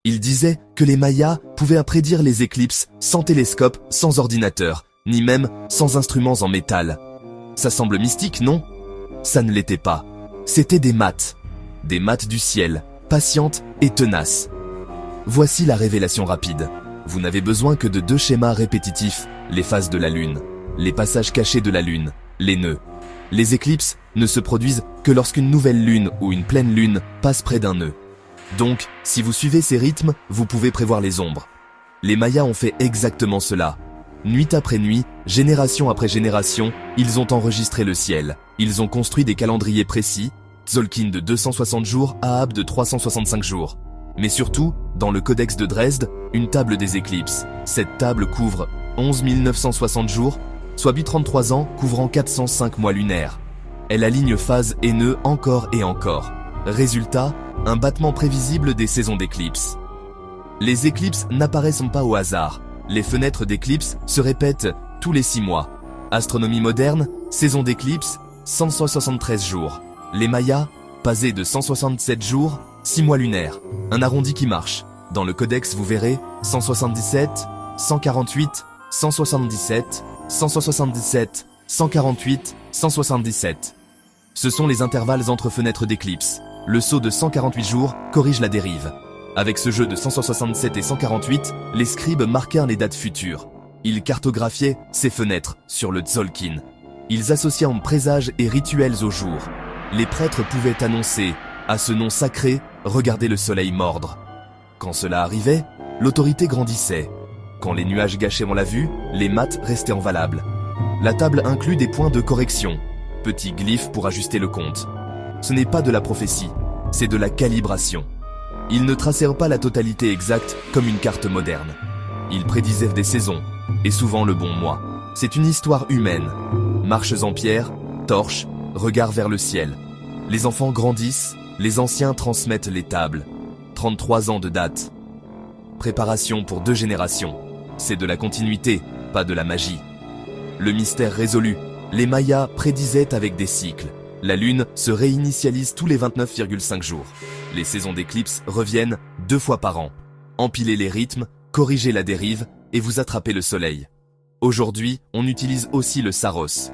Ils disaient que les Mayas pouvaient prédire les éclipses sans télescope, sans ordinateur, ni même sans instruments en métal. Ça semble mystique, non? Ça ne l'était pas. C'était des maths du ciel, patientes et tenaces. Voici la révélation rapide. Vous n'avez besoin que de 2 schémas répétitifs, les phases de la Lune, les passages cachés de la Lune, les nœuds. Les éclipses ne se produisent que lorsqu'une nouvelle lune ou une pleine lune passe près d'un nœud. Donc, si vous suivez ces rythmes, vous pouvez prévoir les ombres. Les Mayas ont fait exactement cela. Nuit après nuit, génération après génération, ils ont enregistré le ciel. Ils ont construit des calendriers précis, Tzolk'in de 260 jours, Ahab de 365 jours. Mais surtout, dans le Codex de Dresde, une table des éclipses. Cette table couvre 11 960 jours, soit 33 ans couvrant 405 mois lunaires. Elle aligne phases et nœuds encore et encore. Résultat, un battement prévisible des saisons d'éclipses. Les éclipses n'apparaissent pas au hasard. Les fenêtres d'éclipses se répètent tous les 6 mois. Astronomie moderne, saison d'éclipse, 173 jours. Les Mayas, passés de 167 jours, 6 mois lunaires. Un arrondi qui marche. Dans le codex, vous verrez 177, 148, 177, 177, 148, 177. Ce sont les intervalles entre fenêtres d'éclipse. Le saut de 148 jours corrige la dérive. Avec ce jeu de 167 et 148, les scribes marquèrent les dates futures. Ils cartographiaient ces fenêtres sur le Tzolk'in. Ils associaient présages et rituels au jour. Les prêtres pouvaient annoncer, à ce nom sacré, regardez le soleil mordre. Quand cela arrivait, l'autorité grandissait. Quand les nuages gâchaient la vue, les maths restaient invalables. La table inclut des points de correction, petits glyphes pour ajuster le compte. Ce n'est pas de la prophétie, c'est de la calibration. Ils ne tracèrent pas la totalité exacte comme une carte moderne. Ils prédisaient des saisons, et souvent le bon mois. C'est une histoire humaine. Marches en pierre, torches, regard vers le ciel. Les enfants grandissent, les anciens transmettent les tables. 33 ans de date. Préparation pour 2 générations. C'est de la continuité, pas de la magie. Le mystère résolu. Les Mayas prédisaient avec des cycles. La Lune se réinitialise tous les 29,5 jours. Les saisons d'éclipse reviennent 2 fois par an. Empilez les rythmes, corrigez la dérive et vous attrapez le soleil. Aujourd'hui, on utilise aussi le Saros.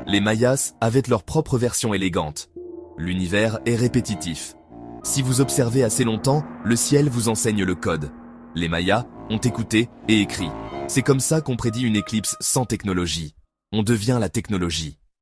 Les Mayas avaient leur propre version élégante. L'univers est répétitif. Si vous observez assez longtemps, le ciel vous enseigne le code. Les Mayas ont écouté et écrit. C'est comme ça qu'on prédit une éclipse sans technologie. On devient la technologie.